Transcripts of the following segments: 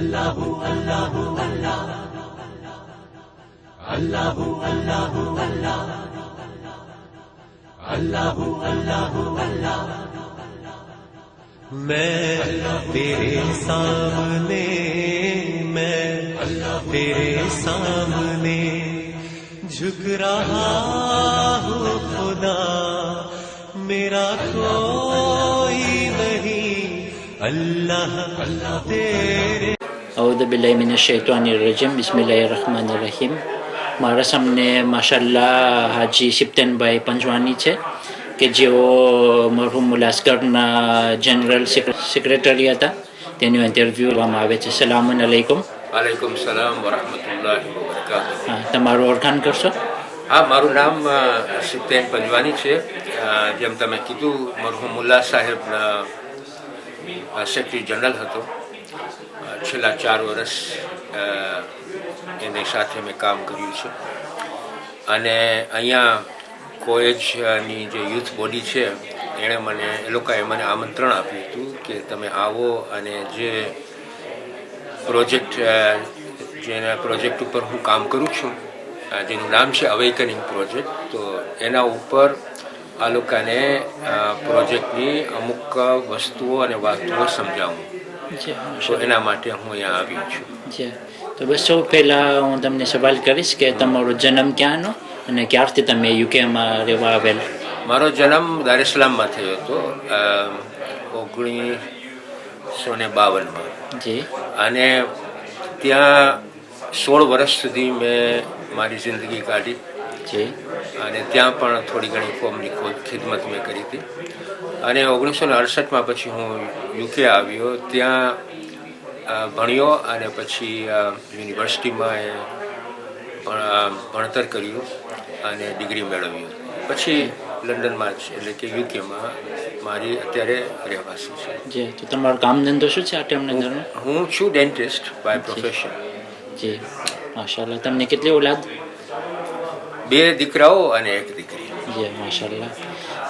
Allahu Allahu Allah Allahu Allahu Allah Allahu Allahu Allah मैं तेरे सामने झुक रहा हूँ खुदा मेरा कोई नहीं अल्लाह अल्लाह तेरे અઉઝુ બિલ્લાહિ મિનશ શૈતાનિર રજીમ બિસ્મિલ્લાહિર રહમાનિર રહીમ. મારા સામને માશાઅલ્લાહ હાજી સિપ્તનભાઈ પંજવાની છે કે જેઓ મરહુમ મુલાસ્કરના જનરલ સેક્રેટરી હતા. તેનું ઇન્ટરવ્યૂ કરવામાં આવે છે. સલામુન અલૈકુમ. વાલેકુમ સલામ વરહમતુલ્લાહિ વબરકાતુહ. હા, તમારું ઓળખાણ કરશો? હા, મારું નામ સિપ્તેન પંજવાની છે. જેમ તમે કીધું, મરહુમ મુલ્લા સાહેબના સેક્રેટરી જનરલ હતો. છેલ્લા 4 વર્ષ એની સાથે મેં કામ કર્યું છે. અને અહીંયા કોએજની જે યુથ બોડી છે એ લોકોએ મને આમંત્રણ આપ્યું હતું કે તમે આવો અને જે પ્રોજેક્ટ ઉપર હું કામ કરું છું, જેનું નામ છે અવેકનિંગ પ્રોજેક્ટ, તો એના ઉપર આ લોકોને પ્રોજેક્ટની અમુક વસ્તુઓ અને વાતો સમજાવું. તો એના માટે હું અહીંયા આવ્યો છું. તો બસ સૌ પહેલાં હું તમને સવાલ કરીશ કે તમારો જન્મ ક્યાંનો અને ક્યારથી તમે યુકેમાં રહેવા આવેલ? મારો જન્મ દાર ઇસ્લામમાં થયો હતો 1952માં. જી. અને ત્યાં 16 વર્ષ સુધી મેં મારી જિંદગી કાઢી. જી. અને ત્યાં પણ થોડી ઘણી કોમની ખિદમત મેં કરી હતી. અને 1968માં પછી હું યુકે આવ્યો, ત્યાં ભણ્યો અને પછી યુનિવર્સિટીમાં ભણતર કર્યું અને ડિગ્રી મેળવ્યું. પછી લંડનમાં જ એટલે કે યુકેમાં મારી અત્યારે રહેવાસી છે. જી. તો તમારો કામ ધંધો શું છે આ ટાઈમના દરમિયાન? હું છું ડેન્ટિસ્ટ બાય પ્રોફેશન. જી, માશાલ્લાહ. તમને કેટલી ઓલાદ? 2 દીકરાઓ અને 1 દીકરી. જી, માશાલ્લાહ.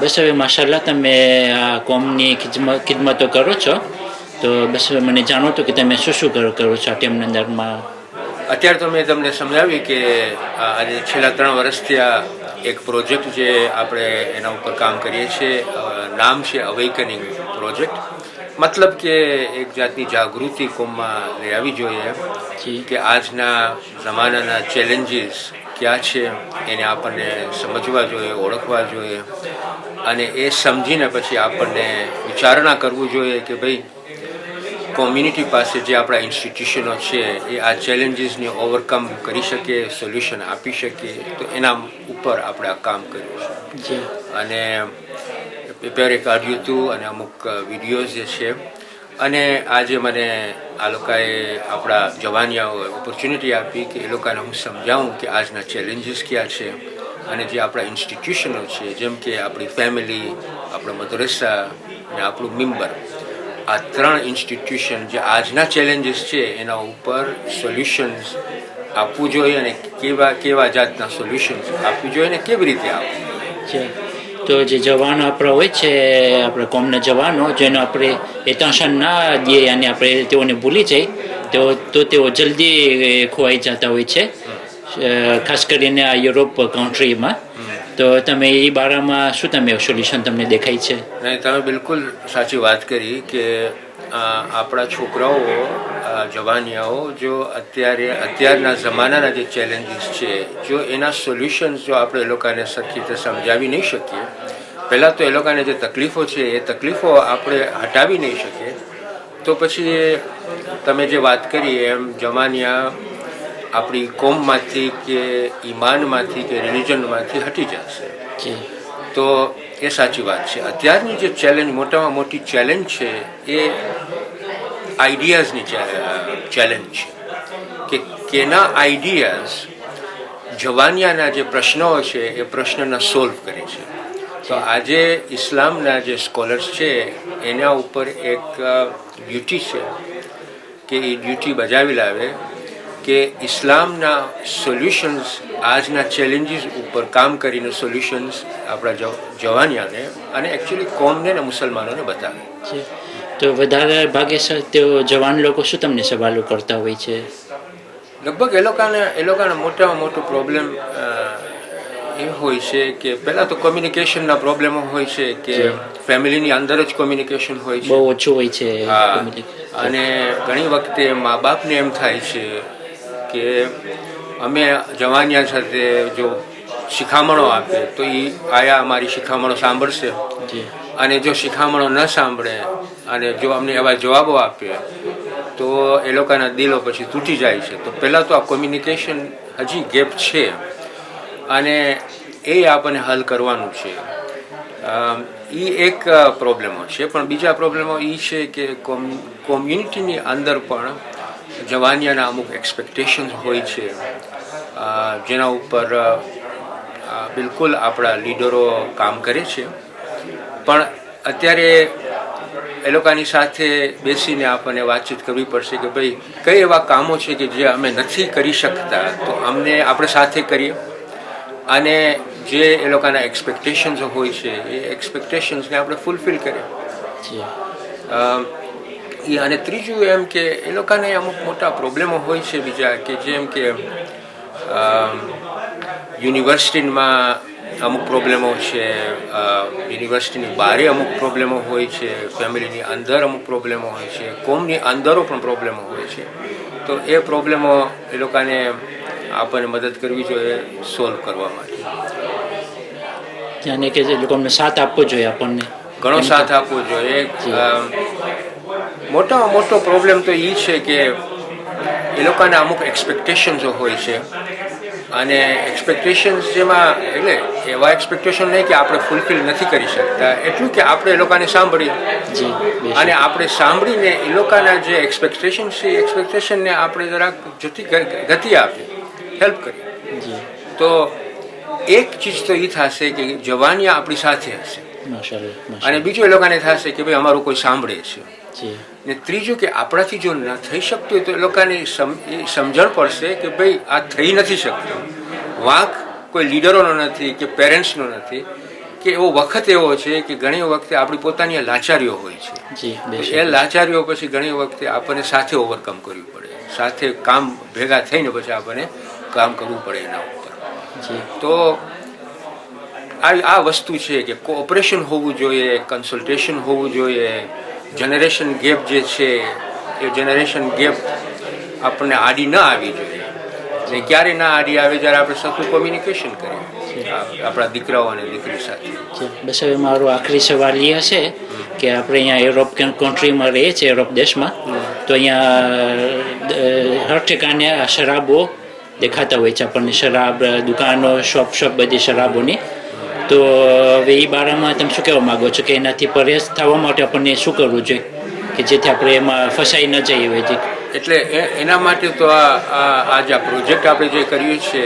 બસ હવે માશાલ્લાહ તમે આ કોમની ખિદમતો કરો છો, તો બસ હવે મને જાણો તો કે તમે શું કરો છો આ ટાઈમના અંદરમાં? અત્યારે તો મેં તમને સમજાવ્યું કે આજે છેલ્લા 3 વર્ષથી આ એક પ્રોજેક્ટ જે આપણે એના ઉપર કામ કરીએ છીએ, નામ છે અવેકનિંગ પ્રોજેક્ટ. મતલબ કે એક જાતની જાગૃતિ કોમમાં લઈ આવવી જોઈએ કે આજના જમાનાના ચેલેન્જીસ ક્યાં છે એને આપણને સમજવા જોઈએ, ઓળખવા જોઈએ. અને એ સમજીને પછી આપણને વિચારણા કરવું જોઈએ કે ભાઈ કોમ્યુનિટી પાસે જે આપણા ઇન્સ્ટિટ્યુશનો છે એ આ ચેલેન્જીસને ઓવરકમ કરી શકે, સોલ્યુશન આપી શકે. તો એના ઉપર આપણે આ કામ કર્યું છે. અને પેપરે કાઢ્યું હતું અને અમુક વિડીયોઝ જે છે. અને આજે મને આ લોકોએ આપણા જવાનિયાઓએ ઓપોર્ચ્યુનિટી આપી કે એ લોકોને હું સમજાવું કે આજના ચેલેન્જીસ ક્યાં છે. અને જે આપણા ઇન્સ્ટિટ્યુશનો છે, જેમ કે આપણી ફેમિલી, આપણા મદ્રસા અને આપણું મેમ્બર, આ 3 ઇન્સ્ટિટ્યુશન જે આજના ચેલેન્જીસ છે એના ઉપર સોલ્યુશન્સ આપવું જોઈએ અને કેવા જાતના સોલ્યુશન્સ આપવું જોઈએ અને કેવી રીતે આપવું જોઈએ. તો જે જવાનો આપણા હોય છે, આપણા કોમના જવાનો, જેનો આપણે એટેન્શન ના દઈએ અને આપણે તેઓને ભૂલી જાય તો તેઓ જલ્દી ખોવાઈ જતા હોય છે, ખાસ કરીને આ યુરોપ કન્ટ્રીમાં. તો તમે એ બારામાં શું તમે સોલ્યુશન તમને દેખાય છે? નહીં, તમે બિલકુલ સાચી વાત કરી કે આપણા છોકરાઓ, જવાનિયાઓ જો અત્યારના જમાનાના જે ચેલેન્જીસ છે, જો એના સોલ્યુશન્સ જો આપણે એ લોકોને સરખી રીતે સમજાવી નહીં શકીએ, પહેલાં તો એ લોકોને જે તકલીફો છે એ તકલીફો આપણે હટાવી નહીં શકીએ, તો પછી તમે જે વાત કરી એમ જવાનિયા આપણી કોમમાંથી કે ઈમાનમાંથી કે રિલિજનમાંથી હટી જશે. તો એ સાચી વાત છે. અત્યારની જે ચેલેન્જ, મોટામાં મોટી ચેલેન્જ છે એ આઈડિયાઝની ચેલેન્જ છે કે કેના આઈડિયાઝ જવાનિયાના જે પ્રશ્નો છે એ પ્રશ્નના સોલ્વ કરે છે. તો આજે ઇસ્લામના જે સ્કોલર્સ છે એના ઉપર એક ડ્યુટી છે કે એ ડ્યુટી બજાવી લાવે કે ઇસ્લામના સોલ્યુશન્સ, આજના ચેલેન્જીસ ઉપર કામ કરીને સોલ્યુશન્સ આપણા જવાનિયાને અને એકચ્યુઅલી કોમને અને મુસલમાનોને બતાવે. તો વધારે ભાગે તેઓ જવાન લોકો શું તમને સવાલો કરતા હોય છે? લગભગ એ લોકોને મોટામાં મોટો પ્રોબ્લેમ એ હોય છે કે પહેલાં તો કોમ્યુનિકેશનના પ્રોબ્લેમો હોય છે કે ફેમિલીની અંદર જ કોમ્યુનિકેશન હોય છે, બહુ ઓછું હોય છે. હા. અને ઘણી વખતે મા બાપને એમ થાય છે કે અમે જવાનિયા સાથે જો શિખામણો આપે તો એ આયા અમારી શિખામણો સાંભળશે, જી અને જો શિખામણો ન સાંભળે અને જો અમને એવા જવાબો આપે તો એ લોકોના દિલો પછી તૂટી જાય છે. તો પહેલાં તો આ કોમ્યુનિકેશન હજી ગેપ છે અને એ આપણને હલ કરવાનું છે. એ એક પ્રોબ્લેમો છે. પણ બીજા પ્રોબ્લેમો એ છે કે કોમ્યુનિટીની અંદર પણ જવાનિયાના અમુક એક્સપેક્ટેશન્સ હોય છે જેના ઉપર બિલકુલ આપણા લીડરો કામ કરે છે. પણ અત્યારે એ લોકોની સાથે બેસીને આપણને વાતચીત કરવી પડશે કે ભાઈ કઈ એવા કામો છે કે જે અમે નથી કરી શકતા તો આપણે સાથે કરીએ, અને જે એ લોકોના એક્સપેક્ટેશન્સ હોય છે એ એક્સપેક્ટેશન્સને આપણે ફૂલફિલ કરીએ. અને ત્રીજું એમ કે એ લોકોને અમુક મોટા પ્રોબ્લેમો હોય છે બીજા, કે જેમ કે યુનિવર્સિટીમાં અમુક પ્રોબ્લેમો છે, યુનિવર્સિટીની બહારે અમુક પ્રોબ્લેમો હોય છે, ફેમિલીની અંદર અમુક પ્રોબ્લેમો હોય છે, કોમની અંદરો પણ પ્રોબ્લેમો હોય છે. તો એ પ્રોબ્લેમો એ લોકોને આપણને મદદ કરવી જોઈએ સોલ્વ કરવા માટે. જાણે કે જે લોકોને સાથ આપવો જોઈએ, આપણને ઘણો સાથ આપવો જોઈએ. મોટામાં મોટો પ્રોબ્લેમ તો એ છે કે એ લોકોના અમુક એક્સપેક્ટેશન્સ હોય છે, અને એક્સપેક્ટેશન્સ જેમાં એટલે એવા એક્સપેક્ટેશન નહીં કે આપણે ફૂલફિલ નથી કરી શકતા, એટલું કે આપણે એ લોકોને સાંભળીએ અને આપણે સાંભળીને એ લોકોના જે એક્સપેક્ટેશન છે એ એક્સપેક્ટેશનને આપણે જરાક ગતિ આપીએ, હેલ્પ કરીએ. તો એક ચીજ તો એ થશે કે જવાનિયા આપણી સાથે હશે, અને બીજું એ લોકોને થશે કે ભાઈ અમારું કોઈ સાંભળે છે. ને ત્રીજું કે આપણાથી જો ન થઈ શકતું હોય તો એ લોકોને સમજણ પડશે કે ભાઈ આ થઈ નથી શકતું. વાંક કોઈ લીડરોનો નથી કે પેરેન્ટ્સનો નથી, કે એવો વખત એવો છે કે ઘણી વખતે આપણી પોતાની લાચારીઓ હોય છે. એ લાચારીઓ પછી ઘણી વખતે આપણને સાથે ઓવરકમ કરવી પડે, સાથે કામ ભેગા થઈને પછી આપણને કામ કરવું પડે એના ઉપર. તો આ વસ્તુ છે કે કોઓપરેશન હોવું જોઈએ, કન્સલ્ટેશન હોવું જોઈએ. જનરેશન ગેપ જે છે એ જનરેશન ગેપ આપણને આડી ન આવી જોઈએ. ક્યારે ના આડી આવે જ્યારે આપણે સરખું કોમ્યુનિકેશન કરીએ આપણા દીકરાઓ અને દીકરી સાથે. બસ હવે મારો આખરી સવાલ એ હશે કે આપણે અહીંયા યુરોપ કન્ટ્રીમાં રહીએ છીએ, યુરોપ દેશમાં, તો અહીંયા હર ઠેકાને શરાબો દેખાતા હોય છે આપણને, શરાબ દુકાનો, શોપ બધી શરાબોની. તો હવે એ બારામાં તમે શું કહેવા માગો છો કે એનાથી પરેશ થવા માટે આપણને શું કરવું જોઈએ કે જેથી આપણે એમાં ફસાઈ ન જઈએ હોય? એટલે એના માટે તો આ જે પ્રોજેક્ટ આપણે જે કર્યું છે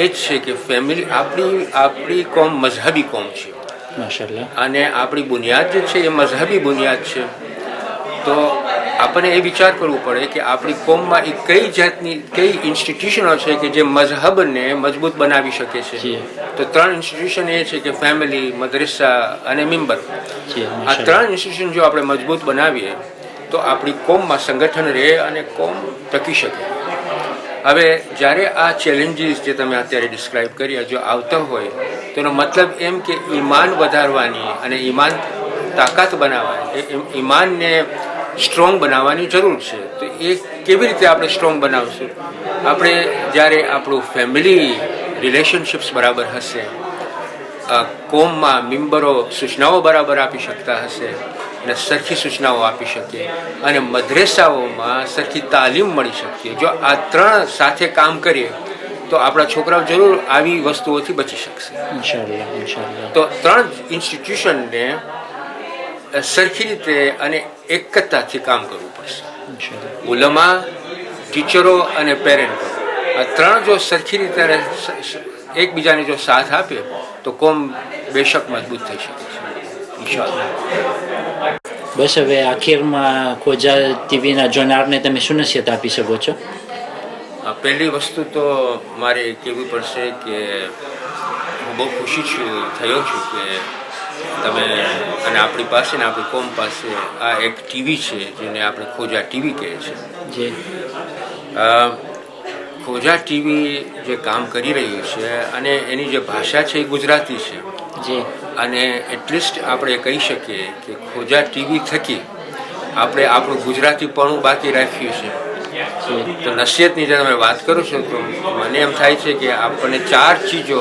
એ જ છે કે ફેમિલી આપણી કોમ મઝહબી કોમ છે, માશાલ્લાહ, અને આપણી બુનિયાદ જે છે એ મઝહબી બુનિયાદ છે. તો આપણને એ વિચાર કરવું પડે કે આપણી કોમમાં એ કઈ જાતની કઈ ઇન્સ્ટિટ્યુશનો છે કે જે મઝહબને મજબૂત બનાવી શકે છે. તો 3 ઇન્સ્ટિટ્યુશન એ છે કે ફેમિલી, મદ્રેસા અને મિંબર. આ 3 ઇન્સ્ટિટ્યુશન જો આપણે મજબૂત બનાવીએ તો આપણી કોમમાં સંગઠન રહે અને કોમ ટકી શકે. હવે જ્યારે આ ચેલેન્જીસ જે તમે અત્યારે ડિસ્ક્રાઇબ કર્યા જો આવતા હોય તો એનો મતલબ એમ કે ઈમાન વધારવાની અને ઈમાન તાકાત બનાવવાની, ઈમાનને સ્ટ્રોંગ બનાવવાની જરૂર છે. તો એ કેવી રીતે આપણે સ્ટ્રોંગ બનાવશું? આપણે જ્યારે આપણું ફેમિલી રિલેશનશિપ્સ બરાબર હશે, કોમમાં મિમ્બરો સૂચનાઓ બરાબર આપી શકતા હશે અને સરખી સૂચનાઓ આપી શકીએ, અને મદ્રેસાઓમાં સરખી તાલીમ મળી શકીએ. જો આ 3 સાથે કામ કરીએ તો આપણા છોકરાઓ જરૂર આવી વસ્તુઓથી બચી શકશે. તો 3 ઇન્સ્ટિટ્યુશનને સરખી રીતે અને એકતાથી કામ કરવું પડશે. ઉલમા, ટીચરો અને પેરેન્ટો, આ 3 જો સરખી રીતે એકબીજાને જો સાથ આપે તો કોમ બેશક મજબૂત થઈ શકે છે, ઇન્શાઅલ્લાહ. બસ હવે આખીરમાં ખોજા ટીવીના જોનારને તમે શું નસીહત આપી શકો છો? પહેલી વસ્તુ તો મારે કહેવી પડશે કે હું બહુ ખુશી થયો છું કે તમે અને આપણી પાસે ને આપણી કોમ પાસે આ એક ટીવી છે જેને આપણે ખોજા ટીવી કહે છે. જી ખોજા ટીવી જે કામ કરી રહ્યું છે અને એની જે ભાષા છે એ ગુજરાતી છે. જી અને એટલીસ્ટ આપણે કહી શકીએ કે ખોજા ટીવી થકી આપણે આપણું ગુજરાતીપણું બાકી રાખ્યું છે. જી તો નસીહતની જ્યારે તમે વાત કરો છો તો મને એમ થાય છે કે આપણને 4 ચીજો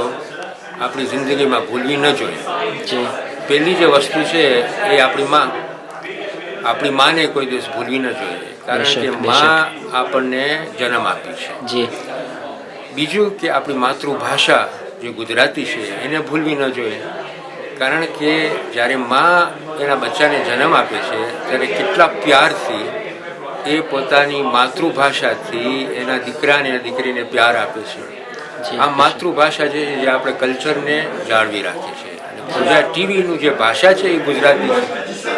આપણી જિંદગીમાં ભૂલવી ન જોઈએ. જી પહેલી જે વસ્તુ છે એ આપણી માને કોઈ દિવસ ભૂલવી ન જોઈએ, કારણ કે બેશક, માં આપણને જન્મ આપ્યો છે. જી બીજું કે આપણી માતૃભાષા જે ગુજરાતી છે એને ભૂલવી ન જોઈએ, કારણ કે જ્યારે માં એના બચ્ચાને જન્મ આપે છે ત્યારે કેટલા પ્યારથી એ પોતાની માતૃભાષાથી એના દીકરાને અને દીકરીને પ્યાર આપે છે. આ માતૃભાષા છે જે આપણે કલ્ચરને જાળવી રાખે છે. અને ખોજા ટીવીનું જે ભાષા છે એ ગુજરાતી છે.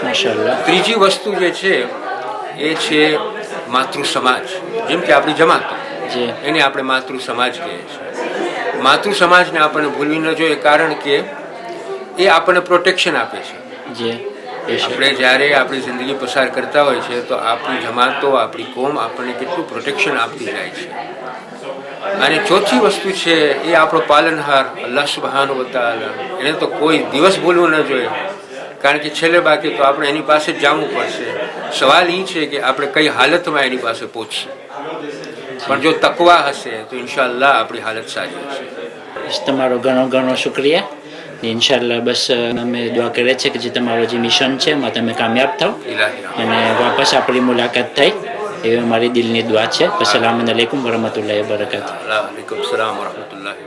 માશાલ્લાહ. ત્રીજી વસ્તુ જે છે એ છે માતૃ સમાજ. જેમ કે આપણી જમાતો, જી એને આપણે માતૃ સમાજ કહીએ છીએ. માતૃ સમાજને આપણે ભૂલવી ન જોઈએ, કારણ કે એ આપણને પ્રોટેક્શન આપે છે. જી બેશક. આપણે જ્યારે આપણી જિંદગી પસાર કરતા હોય છે તો આપણી જમાતો, આપણી કોમ આપણને કેટલું પ્રોટેક્શન આપતી જાય છે. અને ચોથી વસ્તુ છે એ આપણો પાલનહાર અલ્લાહ સુબ્હાનહુ વ તઆલા, એને તો કોઈ દિવસ ભૂલવું ન જોઈએ, કારણ કે છેલ્લે બાકી તો આપણે એની પાસે જ જવું પડશે. સવાલ એ છે કે આપણે કઈ હાલતમાં એની પાસે પહોંચીએ, પણ જો તકવા હશે તો ઇન્શાઅલ્લાહ આપણી હાલત સારી હશે. બસ તમારો ઘણો ઘણો શુક્રિયા. ઇન્શાલ્લાહ બસ અમે દુઆ કરીએ છીએ કે જે તમારો જે મિશન છે એમાં તમે કામયાબ થાઓ ઇલાહી અને વાપસ આપણી મુલાકાત થાય એવી અમારી દિલની દુઆ છે. અસલામુ અલૈકુમ વરહમતુલ્લાહિ વબરકાતુહુ. વાલેકુમ સલામ વરહમતુલ્લાહિ